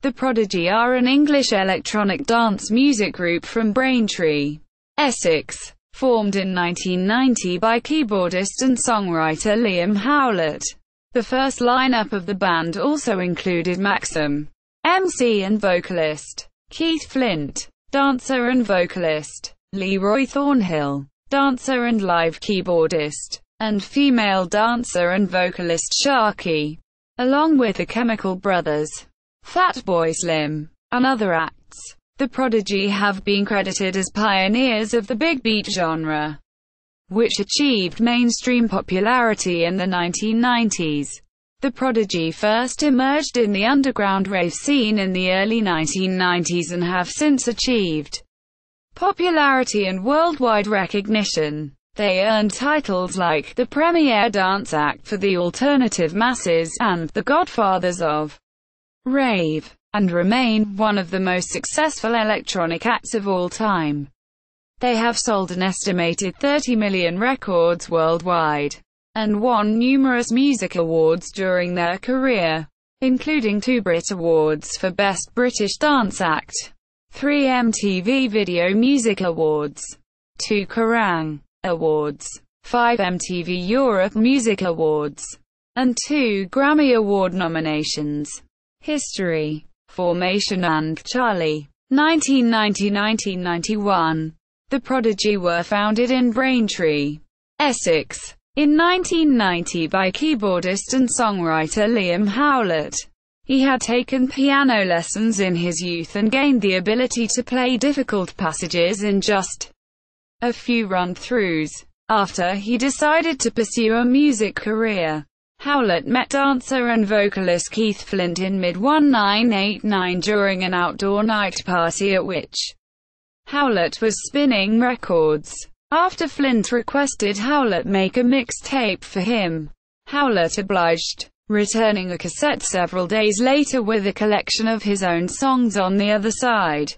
The Prodigy are an English electronic dance music group from Braintree, Essex, formed in 1990 by keyboardist and songwriter Liam Howlett. The first lineup of the band also included Maxim, MC and vocalist, Keith Flint, dancer and vocalist, Leeroy Thornhill, dancer and live keyboardist, and female dancer and vocalist Sharky, along with the Chemical Brothers, Fatboy Slim, and other acts. The Prodigy have been credited as pioneers of the big beat genre, which achieved mainstream popularity in the 1990s. The Prodigy first emerged in the underground rave scene in the early 1990s and have since achieved popularity and worldwide recognition. They earned titles like the Premier Dance Act for the Alternative Masses and the Godfathers of Rave, and remain one of the most successful electronic acts of all time. They have sold an estimated 30 million records worldwide, and won numerous music awards during their career, including 2 Brit Awards for Best British Dance Act, 3 MTV Video Music Awards, 2 Kerrang! Awards, 5 MTV Europe Music Awards, and 2 Grammy Award nominations. History, formation and Charlie. 1990–1991. The Prodigy were founded in Braintree, Essex, in 1990 by keyboardist and songwriter Liam Howlett. He had taken piano lessons in his youth and gained the ability to play difficult passages in just a few run-throughs. After he decided to pursue a music career, Howlett met dancer and vocalist Keith Flint in mid-1989 during an outdoor night party at which Howlett was spinning records. After Flint requested Howlett make a mixtape for him, Howlett obliged, returning a cassette several days later with a collection of his own songs on the other side.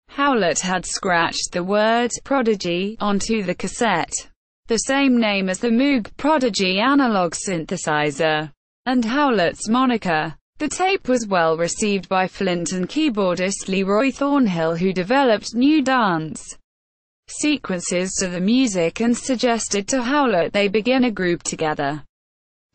Howlett had scratched the word Prodigy onto the cassette, the same name as the Moog Prodigy analog synthesizer, and Howlett's moniker. The tape was well received by Flint and keyboardist Leeroy Thornhill, who developed new dance sequences to the music and suggested to Howlett they begin a group together.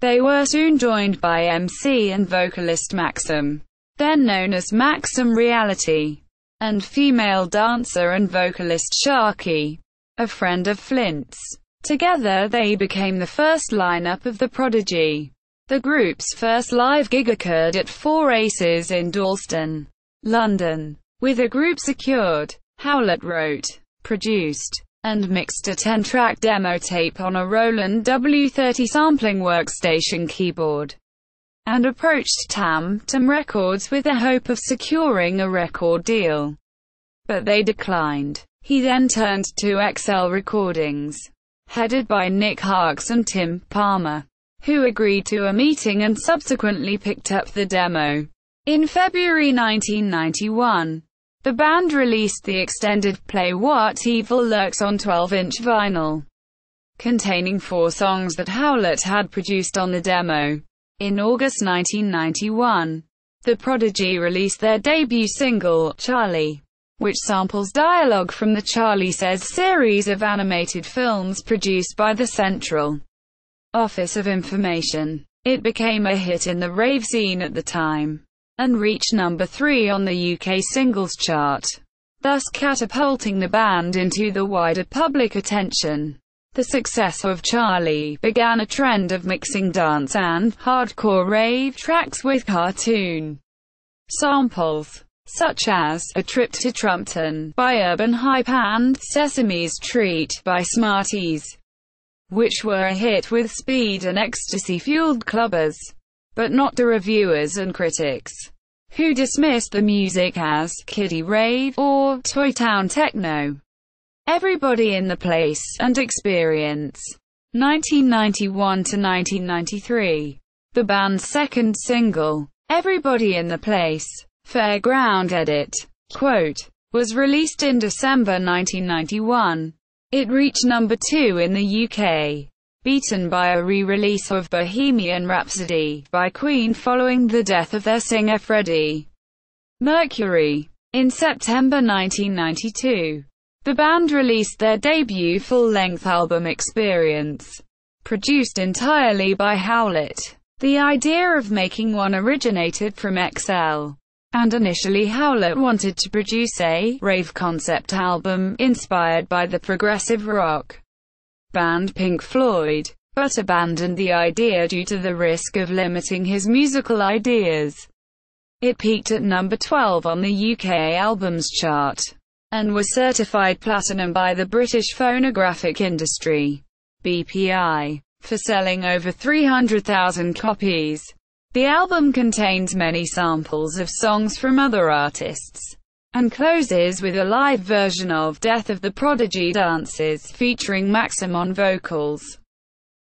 They were soon joined by MC and vocalist Maxim, then known as Maxim Reality, and female dancer and vocalist Sharky, a friend of Flint's. Together they became the first lineup of the Prodigy. The group's first live gig occurred at 4 Aces in Dalston, London. With a group secured, Howlett wrote, produced, and mixed a 10-track demo tape on a Roland W30 sampling workstation keyboard, and approached Tam Records with the hope of securing a record deal. But they declined. He then turned to XL Recordings, headed by Nick Harks and Tim Palmer, who agreed to a meeting and subsequently picked up the demo. In February 1991, the band released the extended play What Evil Lurks on 12-inch vinyl, containing 4 songs that Howlett had produced on the demo. In August 1991, the Prodigy released their debut single, Charlie, which samples dialogue from the Charlie Says series of animated films produced by the Central Office of Information. It became a hit in the rave scene at the time, and reached number 3 on the UK singles chart, thus catapulting the band into the wider public attention. The success of Charlie began a trend of mixing dance and hardcore rave tracks with cartoon samples, such as A Trip to Trumpton by Urban Hype and Sesame's Treat by Smarties, which were a hit with speed and ecstasy-fueled clubbers, but not the reviewers and critics, who dismissed the music as kiddie rave or toy town techno. Everybody in the Place and Experience. 1991–1993. The band's second single, Everybody in the Place, Fairground Edit, quote, was released in December 1991. It reached number 2 in the UK, beaten by a re-release of Bohemian Rhapsody by Queen following the death of their singer Freddie. Mercury. In September 1992, the band released their debut full-length album Experience, produced entirely by Howlett. The idea of making one originated from XL, and initially Howlett wanted to produce a rave concept album, inspired by the progressive rock band Pink Floyd, but abandoned the idea due to the risk of limiting his musical ideas. It peaked at number 12 on the UK Albums Chart, and was certified platinum by the British Phonographic Industry (BPI), for selling over 300,000 copies. The album contains many samples of songs from other artists, and closes with a live version of Death of the Prodigy Dances, featuring Maxim on vocals.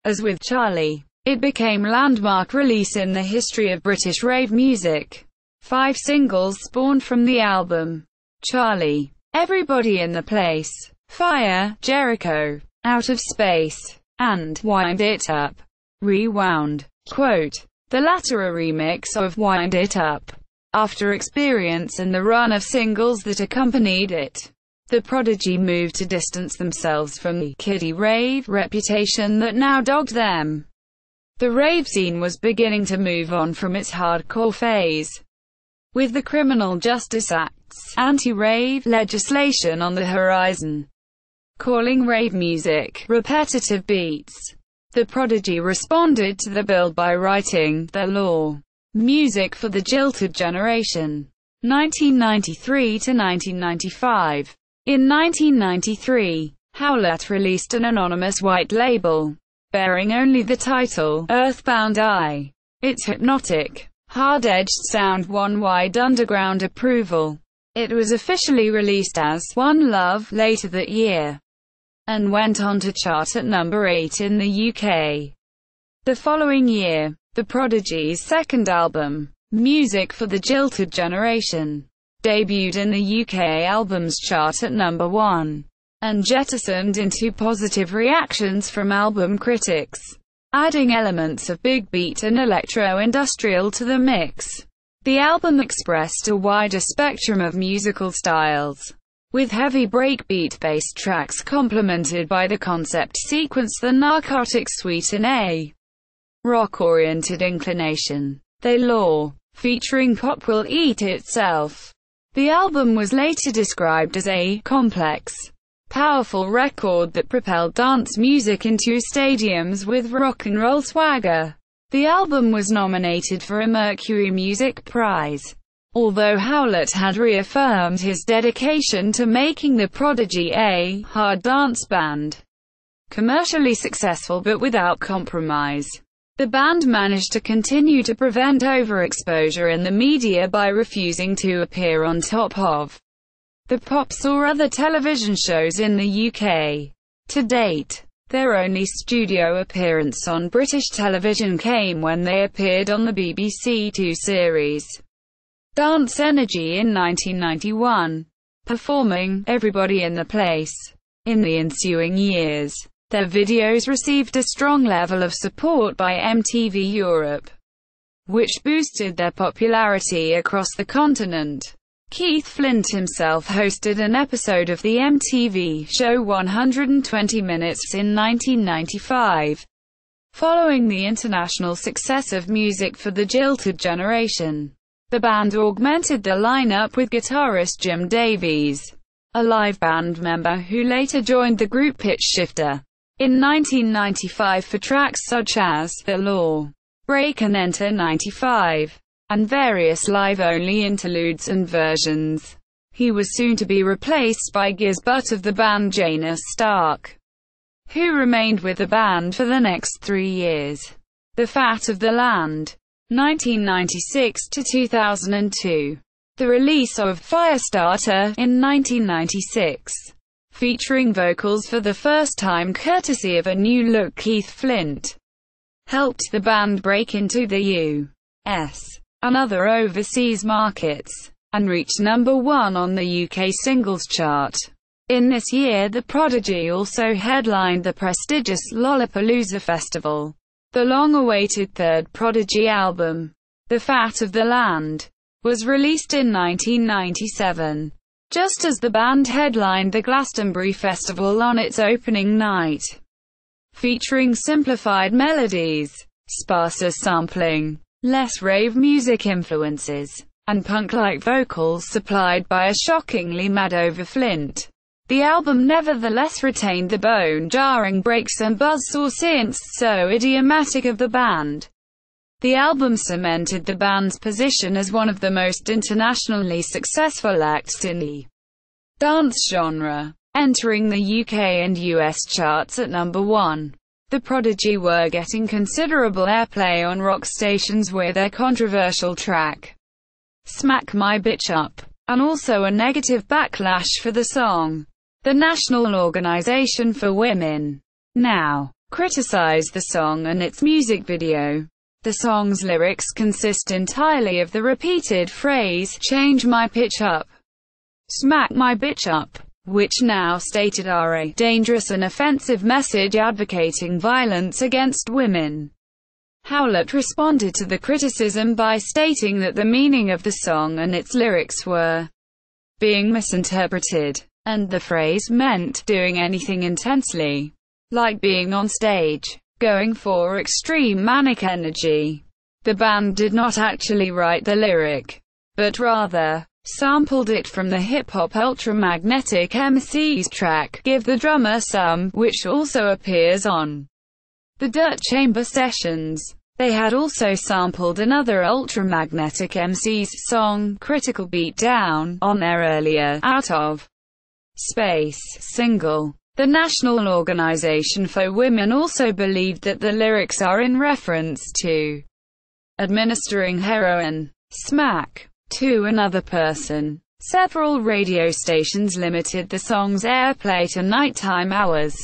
As with Charlie, it became a landmark release in the history of British rave music. 5 singles spawned from the album: Charlie, Everybody in the Place, Fire, Jericho, Out of Space, and Wind It Up. Rewound. Quote, the latter a remix of Wind It Up, after Experience and the run of singles that accompanied it. The Prodigy moved to distance themselves from the kiddie rave reputation that now dogged them. The rave scene was beginning to move on from its hardcore phase, with the Criminal Justice Act's anti-rave legislation on the horizon, calling rave music repetitive beats. The Prodigy responded to the bill by writing The Law, Music for the Jilted Generation, 1993 to 1995. In 1993, Howlett released an anonymous white label, bearing only the title, Earthbound Eye. Its hypnotic, hard-edged sound won wide underground approval. It was officially released as One Love later that year, and went on to chart at number 8 in the UK. The following year, the Prodigy's second album, Music for the Jilted Generation, debuted in the UK Albums Chart at number 1, and jettisoned into positive reactions from album critics, adding elements of big beat and electro-industrial to the mix. The album expressed a wider spectrum of musical styles, with heavy breakbeat bass tracks complemented by the concept sequence The Narcotics Suite and a rock-oriented inclination, The Law, featuring Pop Will Eat Itself. The album was later described as a complex, powerful record that propelled dance music into stadiums with rock and roll swagger. The album was nominated for a Mercury Music Prize, although Howlett had reaffirmed his dedication to making the Prodigy a hard dance band. Commercially successful but without compromise, the band managed to continue to prevent overexposure in the media by refusing to appear on top of the Pops or other television shows in the UK. To date, their only studio appearance on British television came when they appeared on the BBC Two series Dance Energy in 1991, performing Everybody in the Place. In the ensuing years, their videos received a strong level of support by MTV Europe, which boosted their popularity across the continent. Keith Flint himself hosted an episode of the MTV show 120 Minutes in 1995. Following the international success of Music for the Jilted Generation, the band augmented the lineup with guitarist Jim Davies, a live band member who later joined the group Pitch Shifter in 1995 for tracks such as The Law, Break and Enter 95, and various live-only interludes and versions. He was soon to be replaced by Gizbutt of the band Janus Stark, who remained with the band for the next 3 years. The Fat of the Land, 1996 to 2002. The release of Firestarter in 1996, featuring vocals for the first time courtesy of a new-look Keith Flint, helped the band break into the US and other overseas markets, and reached number 1 on the UK singles chart. In this year the Prodigy also headlined the prestigious Lollapalooza Festival. The long-awaited third Prodigy album, The Fat of the Land, was released in 1997, just as the band headlined the Glastonbury Festival on its opening night. Featuring simplified melodies, sparser sampling, less rave music influences, and punk-like vocals supplied by a shockingly mad-over Flint. The album nevertheless retained the bone-jarring breaks and buzzsaw synths so idiomatic of the band. The album cemented the band's position as one of the most internationally successful acts in the dance genre, entering the UK and US charts at number 1. The Prodigy were getting considerable airplay on rock stations with their controversial track, Smack My Bitch Up, and also a negative backlash for the song. The National Organization for Women now criticized the song and its music video. The song's lyrics consist entirely of the repeated phrase, "Change my pitch up, smack my bitch up," which now stated are a dangerous and offensive message advocating violence against women. Howlett responded to the criticism by stating that the meaning of the song and its lyrics were being misinterpreted, and the phrase meant doing anything intensely, like being on stage, going for extreme manic energy. The band did not actually write the lyric, but rather sampled it from the hip-hop Ultramagnetic MC's track, Give the Drummer Some, which also appears on the Dirt Chamber sessions. They had also sampled another Ultramagnetic MC's song, Critical Beatdown, on their earlier Out of Space single. The National Organization for Women also believed that the lyrics are in reference to administering heroin, smack, to another person. Several radio stations limited the song's airplay to nighttime hours.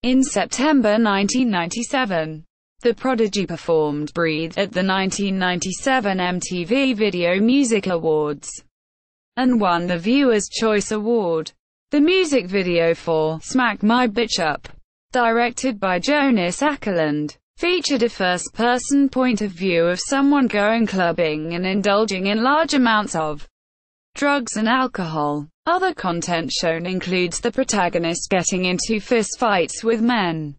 In September 1997, the Prodigy performed Breathe at the 1997 MTV Video Music Awards and won the Viewer's Choice Award. The music video for Smack My Bitch Up, directed by Jonas Åkerlund, featured a first-person point of view of someone going clubbing and indulging in large amounts of drugs and alcohol. Other content shown includes the protagonist getting into fistfights with men,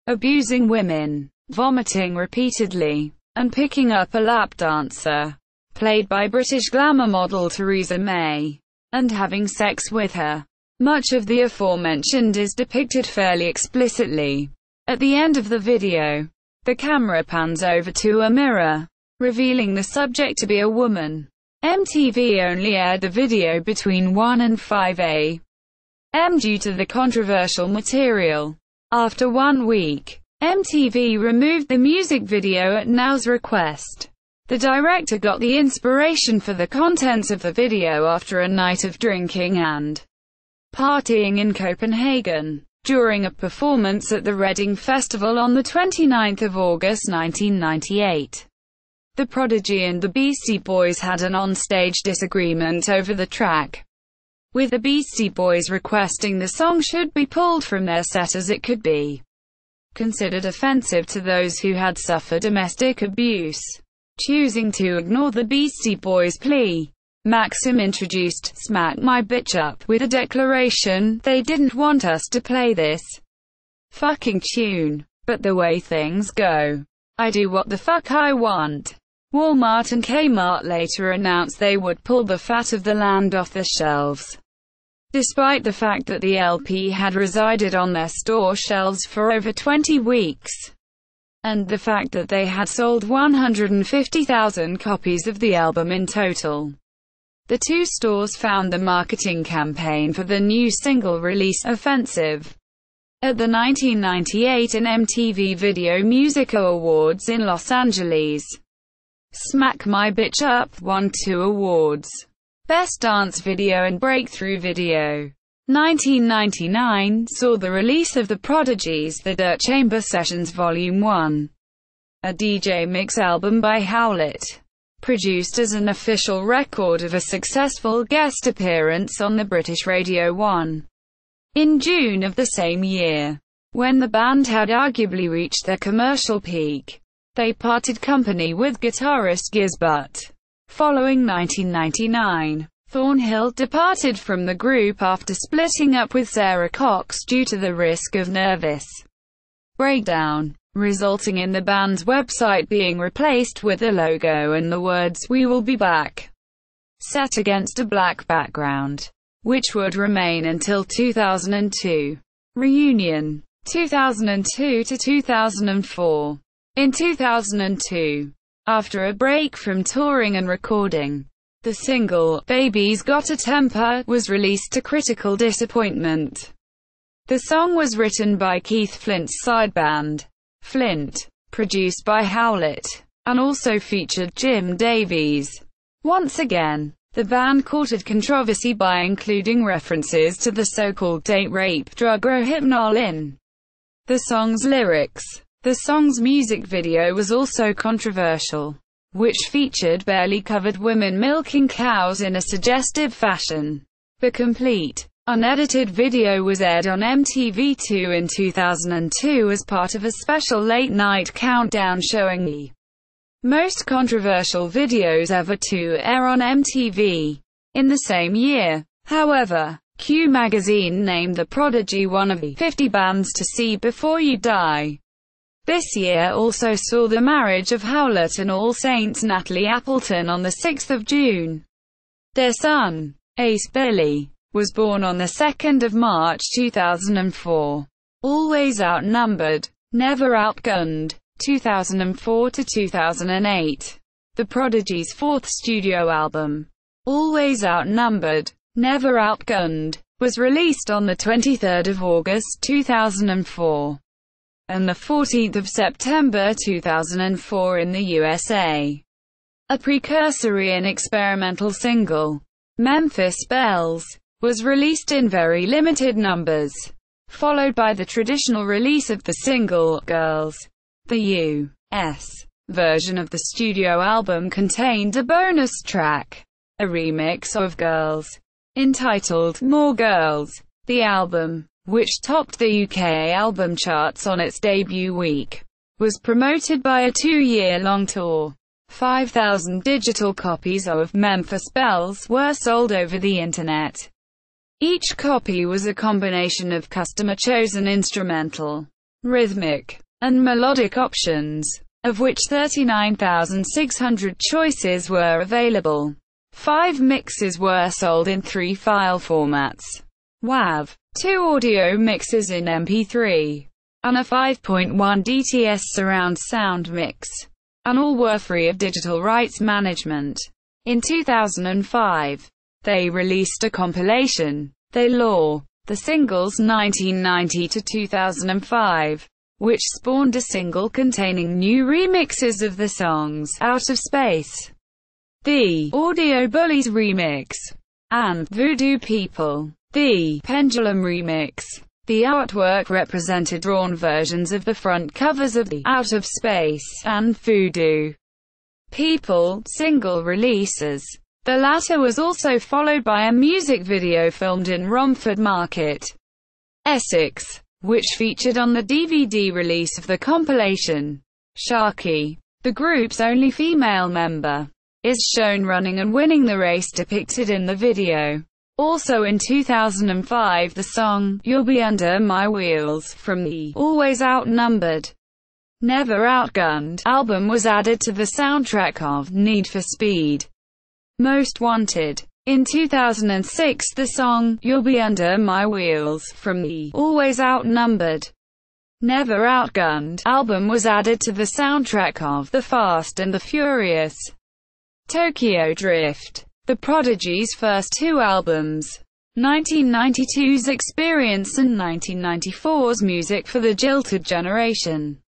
abusing women, vomiting repeatedly, and picking up a lap dancer, played by British glamour model Theresa May, and having sex with her. Much of the aforementioned is depicted fairly explicitly. At the end of the video, the camera pans over to a mirror, revealing the subject to be a woman. MTV only aired the video between 1 and 5 a.m. due to the controversial material. After 1 week, MTV removed the music video at Now's request. The director got the inspiration for the contents of the video after a night of drinking and partying in Copenhagen, during a performance at the Reading Festival on 29 August 1998. The Prodigy and the Beastie Boys had an on-stage disagreement over the track, with the Beastie Boys requesting the song should be pulled from their set as it could be considered offensive to those who had suffered domestic abuse. Choosing to ignore the Beastie Boys' plea, Maxim introduced Smack My Bitch Up with a declaration, "They didn't want us to play this fucking tune, but the way things go, I do what the fuck I want." Walmart and Kmart later announced they would pull the fat of the land off the shelves, despite the fact that the LP had resided on their store shelves for over 20 weeks, and the fact that they had sold 150,000 copies of the album in total. The two stores found the marketing campaign for the new single release offensive. At the 1998 and MTV Video Music Awards in Los Angeles, Smack My Bitch Up won 2 awards: Best Dance Video and Breakthrough Video. 1999 saw the release of the Prodigy's The Dirt Chamber Sessions Volume 1, a DJ mix album by Howlett, produced as an official record of a successful guest appearance on the British Radio 1. In June of the same year, when the band had arguably reached their commercial peak, they parted company with guitarist Giz Butt Following 1999, Thornhill departed from the group after splitting up with Sarah Cox due to the risk of nervous breakdown, resulting in the band's website being replaced with a logo and the words, "We will be back," set against a black background, which would remain until 2002. Reunion 2002 to 2004. In 2002, after a break from touring and recording, the single, "Baby's Got a Temper," was released to critical disappointment. The song was written by Keith Flint's side band, Flint, produced by Howlett, and also featured Jim Davies. Once again, the band courted controversy by including references to the so-called date rape drug Rohypnol in the song's lyrics. The song's music video was also controversial, which featured barely covered women milking cows in a suggestive fashion. The complete, unedited video was aired on MTV2 in 2002 as part of a special late-night countdown showing the most controversial videos ever to air on MTV. In the same year, however, Q magazine named the Prodigy one of the 50 bands to see before you die. This year also saw the marriage of Howlett and All Saints Natalie Appleton on the 6th of June. Their son, Ace Billy, was born on the 2nd of March 2004. Always Outnumbered, Never Outgunned, 2004 to 2008. The Prodigy's fourth studio album, Always Outnumbered, Never Outgunned, was released on the 23rd of August 2004. And the 14th of September 2004 in the USA. A precursory and experimental single, Memphis Bells, was released in very limited numbers, followed by the traditional release of the single, Girls. The U.S. version of the studio album contained a bonus track, a remix of Girls, entitled More Girls. The album, which topped the UK album charts on its debut week, was promoted by a 2-year-long tour. 5,000 digital copies of Memphis Bells were sold over the internet. Each copy was a combination of customer-chosen instrumental, rhythmic, and melodic options, of which 39,600 choices were available. 5 mixes were sold in 3 file formats: WAV, 2 audio mixes in MP3, and a 5.1 DTS surround sound mix, and all were free of digital rights management. In 2005, they released a compilation, They Law, the singles 1990 to 2005, which spawned a single containing new remixes of the songs Out of Space, the Audio Bullies remix, and Voodoo People, the Pendulum remix. The artwork represented drawn versions of the front covers of the Out of Space and Voodoo People single releases. The latter was also followed by a music video filmed in Romford Market, Essex, which featured on the DVD release of the compilation. Sharky, the group's only female member, is shown running and winning the race depicted in the video. Also in 2005, the song, You'll Be Under My Wheels, from the Always Outnumbered, Never Outgunned album was added to the soundtrack of Need for Speed Most Wanted. In 2006, the song, You'll Be Under My Wheels, from the Always Outnumbered, Never Outgunned album was added to the soundtrack of The Fast and the Furious. Tokyo Drift, the Prodigy's first 2 albums, 1992's Experience and 1994's Music for the Jilted Generation,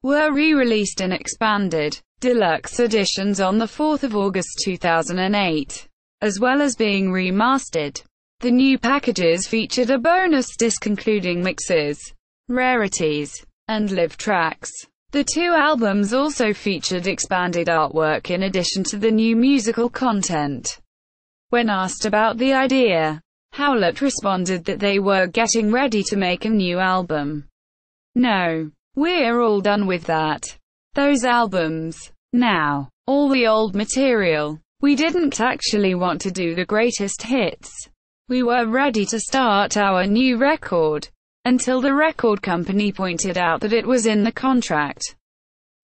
were re-released in expanded, deluxe editions on the 4th of August 2008, as well as being remastered. The new packages featured a bonus disc including mixes, rarities, and live tracks. The 2 albums also featured expanded artwork in addition to the new musical content. When asked about the idea, Howlett responded that they were getting ready to make a new album. No, we're all done with that. Those albums. Now, all the old material, We didn't actually want to do the greatest hits. We were ready to start our new record, until the record company pointed out that it was in the contract.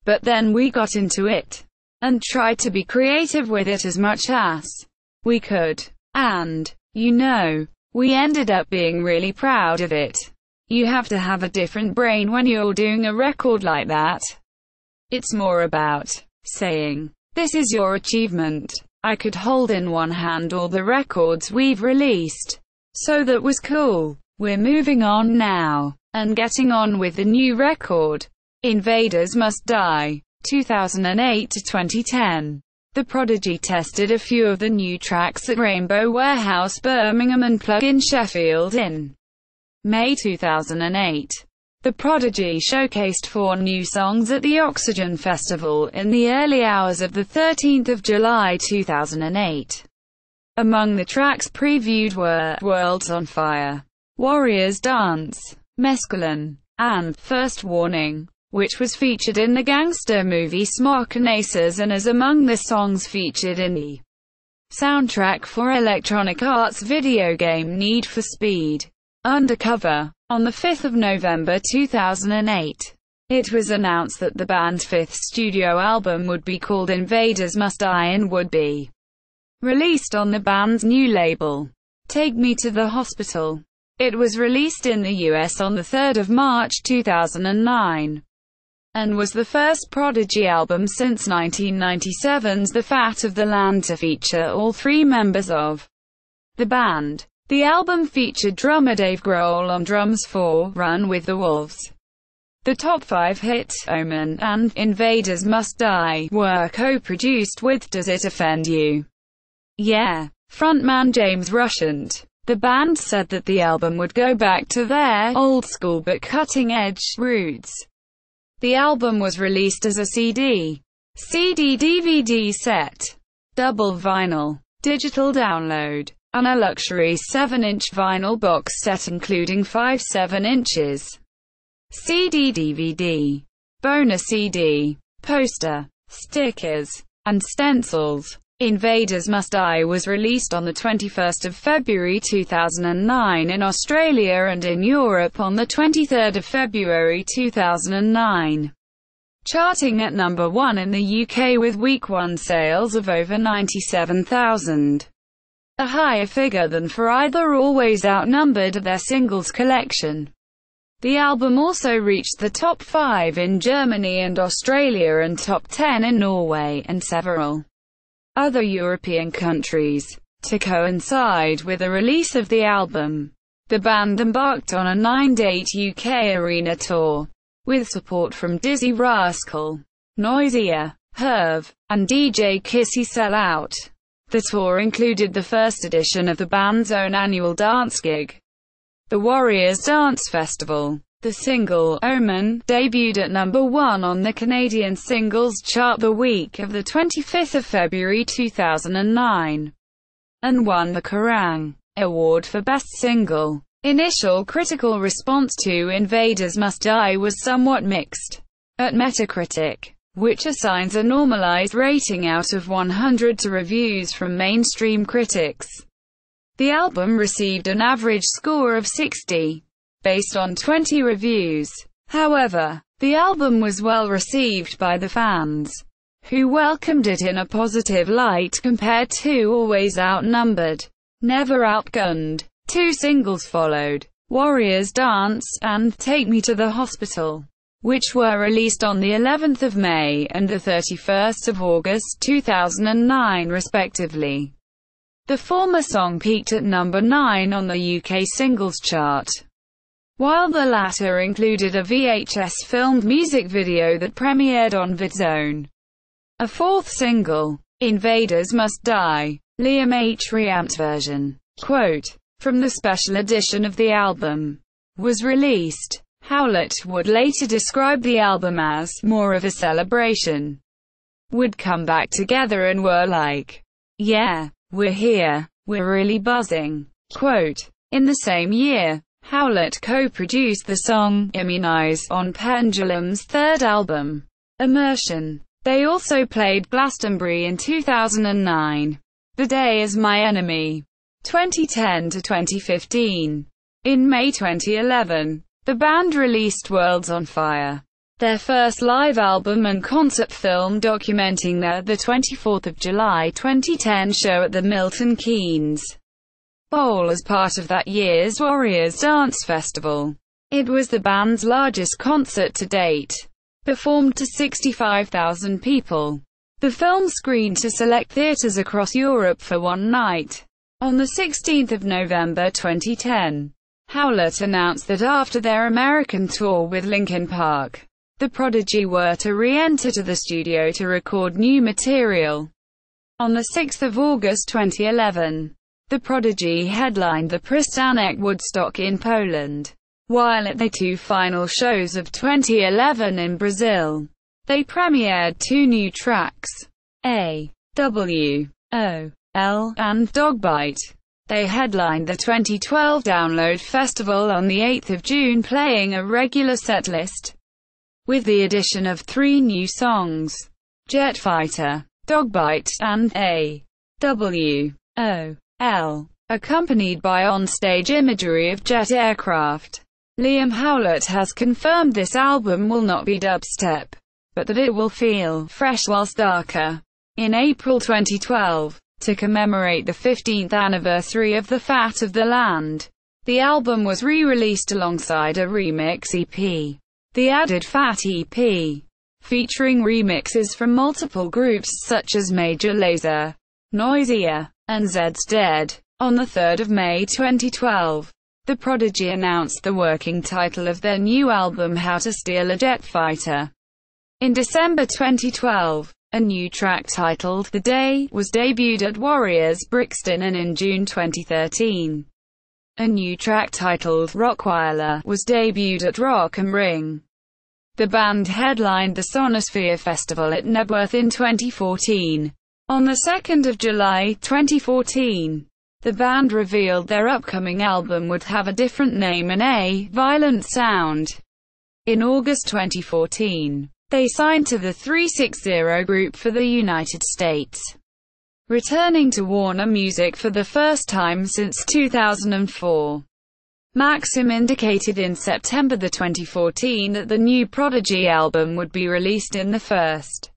But then we got into it, and tried to be creative with it as much as we could. And, you know, we ended up being really proud of it. You have to have a different brain when you're doing a record like that. It's more about saying, this is your achievement. I could hold in one hand all the records we've released. So that was cool. We're moving on now, and getting on with the new record. Invaders Must Die, 2008 to 2010. The Prodigy tested a few of the new tracks at Rainbow Warehouse Birmingham and Plug-in Sheffield in May 2008. The Prodigy showcased 4 new songs at the Oxygen Festival in the early hours of the 13th of July 2008. Among the tracks previewed were World's on Fire, Warriors Dance, Mescaline, and First Warning, which was featured in the gangster movie Smoke and Aces and is among the songs featured in the soundtrack for Electronic Arts video game Need for Speed Undercover. On the 5th of November 2008, it was announced that the band's 5th studio album would be called Invaders Must Die and would be released on the band's new label, Take Me to the Hospital. It was released in the US on the 3rd of March 2009, and was the first Prodigy album since 1997's The Fat of the Land to feature all 3 members of the band. The album featured drummer Dave Grohl on drums for Run with the Wolves. The top 5 hits, Omen and Invaders Must Die, were co-produced with Does It Offend You? Yeah! Frontman James Rushent. The band said that the album would go back to their old-school but cutting-edge roots. The album was released as a CD, DVD set, double vinyl, digital download, and a luxury 7-inch vinyl box set including 5 7-inches, CD DVD, bonus CD, poster, stickers, and stencils. Invaders Must Die was released on the 21st of February 2009 in Australia and in Europe on the 23rd of February 2009. Charting at number 1 in the UK with week 1 sales of over 97,000. A higher figure than for either Always outnumbered their singles collection. The album also reached the top 5 in Germany and Australia and top 10 in Norway and several other European countries. To coincide with the release of the album, the band embarked on a 9-date UK arena tour, with support from Dizzy Rascal, Noisia, Herv, and DJ Kissy Sell Out. The tour included the first edition of the band's own annual dance gig, the Warriors Dance Festival. The single, Omen, debuted at number 1 on the Canadian Singles Chart the week of the 25th of February 2009, and won the Kerrang! Award for Best Single. Initial critical response to Invaders Must Die was somewhat mixed. At Metacritic, which assigns a normalized rating out of 100 to reviews from mainstream critics, the album received an average score of 60. Based on 20 reviews. However, the album was well received by the fans, who welcomed it in a positive light compared to Always Outnumbered, Never Outgunned. 2 singles followed, Warriors Dance, and Take Me to the Hospital, which were released on the 11th of May and the 31st of August 2009 respectively. The former song peaked at number 9 on the UK Singles Chart, while the latter included a VHS-filmed music video that premiered on VidZone. A 4th single, Invaders Must Die, Liam H. reamped version, quote, from the special edition of the album, was released. Howlett would later describe the album as more of a celebration. Would come back together and were like, yeah, we're here, we're really buzzing. Quote, in the same year, Howlett co-produced the song Immunize on Pendulum's 3rd album, Immersion. They also played Glastonbury in 2009. The Day Is My Enemy. 2010 to 2015. In May 2011, the band released Worlds on Fire, their first live album and concert film documenting the 24th of July 2010 show at the Milton Keynes Bowl as part of that year's Warriors Dance Festival. It was the band's largest concert to date, performed to 65,000 people. The film screened to select theaters across Europe for one night. On the 16th of November 2010, Howlett announced that after their American tour with Linkin Park, the Prodigy were to re-enter to the studio to record new material. On the 6th of August 2011, the Prodigy headlined the Pristanek Woodstock in Poland. While at the two final shows of 2011 in Brazil, they premiered two new tracks, A.W.O.L. and Dogbite. They headlined the 2012 Download Festival on the 8th of June, playing a regular setlist, with the addition of three new songs, Jet Fighter, Dogbite, and A.W.O.L., accompanied by on-stage imagery of jet aircraft. Liam Howlett has confirmed this album will not be dubstep, but that it will feel fresh whilst darker. In April 2012, to commemorate the 15th anniversary of The Fat of the Land, the album was re-released alongside a remix EP, the Added Fat EP, featuring remixes from multiple groups such as Major Lazer, Noisia, and Zed's Dead. On the 3rd of May 2012, the Prodigy announced the working title of their new album How to Steal a Jet Fighter. In December 2012, a new track titled The Day was debuted at Warriors Brixton, and in June 2013, a new track titled Rockweiler was debuted at Rock am Ring. The band headlined the Sonosphere Festival at Knebworth in 2014. On the 2nd of July 2014, the band revealed their upcoming album would have a different name and a violent sound. In August 2014, they signed to the 360 Group for the United States, returning to Warner Music for the first time since 2004. Maxim indicated in September 2014 that the new Prodigy album would be released in the first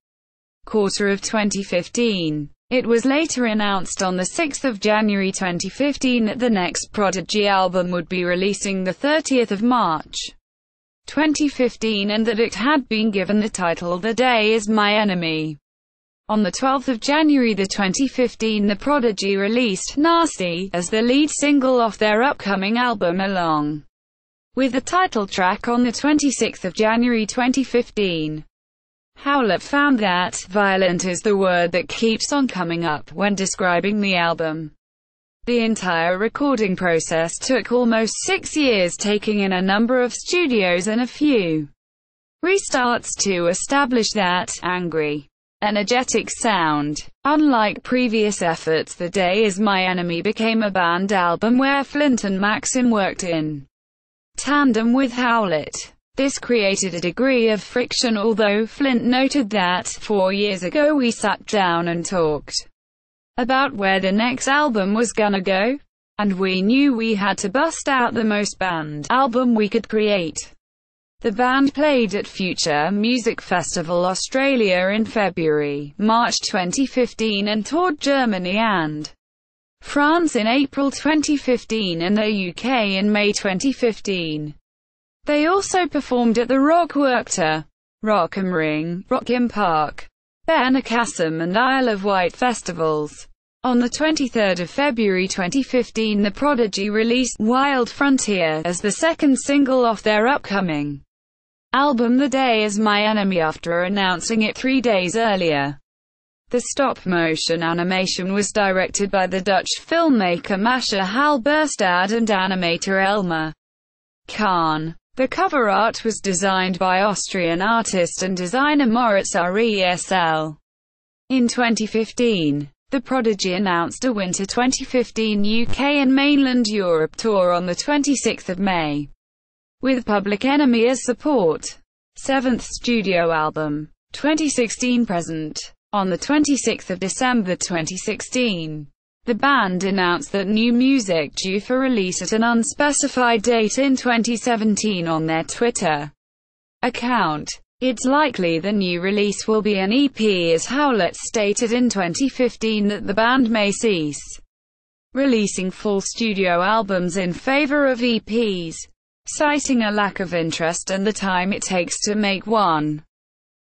quarter of 2015. It was later announced on the 6th of January 2015 that the next Prodigy album would be releasing the 30th of March 2015, and that it had been given the title The Day Is My Enemy. On the 12th of January 2015, the Prodigy released Nasty as the lead single off their upcoming album, along with the title track on the 26th of January 2015. Howlett found that violent is the word that keeps on coming up when describing the album. The entire recording process took almost 6 years, taking in a number of studios and a few restarts to establish that angry, energetic sound. Unlike previous efforts, The Day Is My Enemy became a band album where Flint and Maxim worked in tandem with Howlett. This created a degree of friction, although Flint noted that, 4 years ago we sat down and talked about where the next album was gonna go, and we knew we had to bust out the most band album we could create. The band played at Future Music Festival Australia in February, March 2015 and toured Germany and France in April 2015 and the UK in May 2015. They also performed at the Rock Werchter, Rock am Ring, Rock im Park, Benicassim and Isle of Wight festivals. On the 23rd of February 2015, the Prodigy released Wild Frontier as the second single off their upcoming album The Day Is My Enemy, after announcing it 3 days earlier. The stop-motion animation was directed by the Dutch filmmaker Masha Halberstad and animator Elmer Kahn. The cover art was designed by Austrian artist and designer Moritz Resl. In 2015, the Prodigy announced a winter 2015 UK and mainland Europe tour on the 26th of May, with Public Enemy as support. 7th studio album. 2016 present. On the 26th of December 2016, the band announced that new music due for release at an unspecified date in 2017 on their Twitter account. It's likely the new release will be an EP, as Howlett stated in 2015 that the band may cease releasing full studio albums in favor of EPs, citing a lack of interest and the time it takes to make one.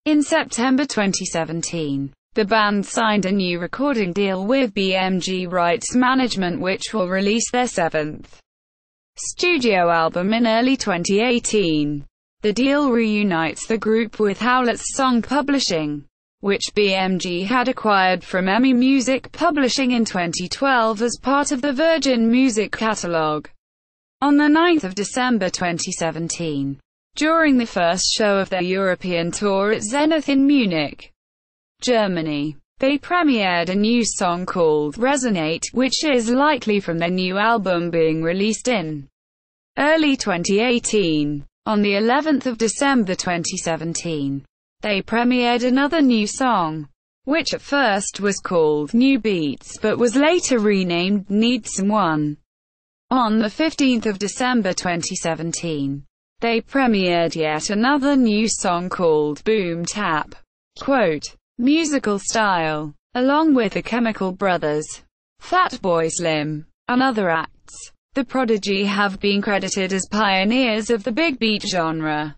In September 2017, the band signed a new recording deal with BMG Rights Management, which will release their seventh studio album in early 2018. The deal reunites the group with Howlett's Song Publishing, which BMG had acquired from EMI Music Publishing in 2012 as part of the Virgin Music catalog. On the 9th of December 2017, during the first show of their European tour at Zenith in Munich, Germany, they premiered a new song called Resonate, which is likely from their new album being released in early 2018. On the 11th of December 2017, they premiered another new song, which at first was called New Beats but was later renamed Need Someone. On the 15th of December 2017, they premiered yet another new song called Boom Tap. Quote, musical style, along with the Chemical Brothers, Fatboy Slim, and other acts. The Prodigy have been credited as pioneers of the big beat genre,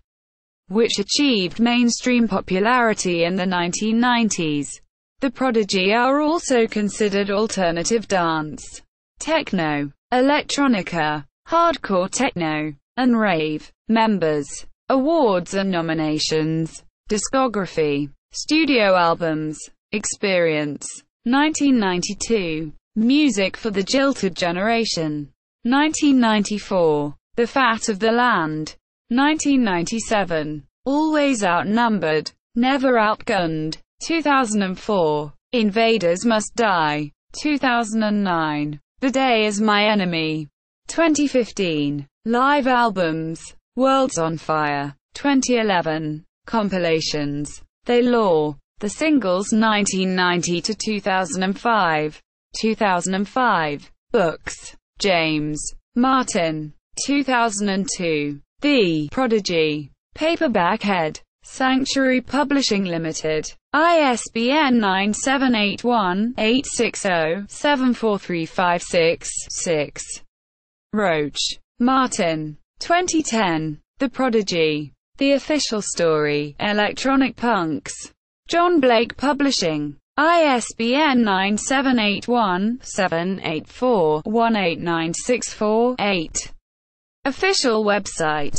which achieved mainstream popularity in the 1990s. The Prodigy are also considered alternative dance, techno, electronica, hardcore techno, and rave members. Awards and nominations. Discography. Studio albums. Experience. 1992. Music for the Jilted Generation. 1994. The Fat of the Land. 1997. Always Outnumbered, Never Outgunned. 2004. Invaders Must Die. 2009. The Day Is My Enemy. 2015. Live albums. World's on Fire. 2011. Compilations. They Law. The singles 1990 to 2005. 2005. Books. James Martin. 2002. The Prodigy. Paperback Head. Sanctuary Publishing Limited. ISBN 978-1-860-74356-6. Roach, Martin. 2010. The Prodigy. The Official Story. Electronic Punks. John Blake Publishing. ISBN 978-1-784-18964-8. Official website.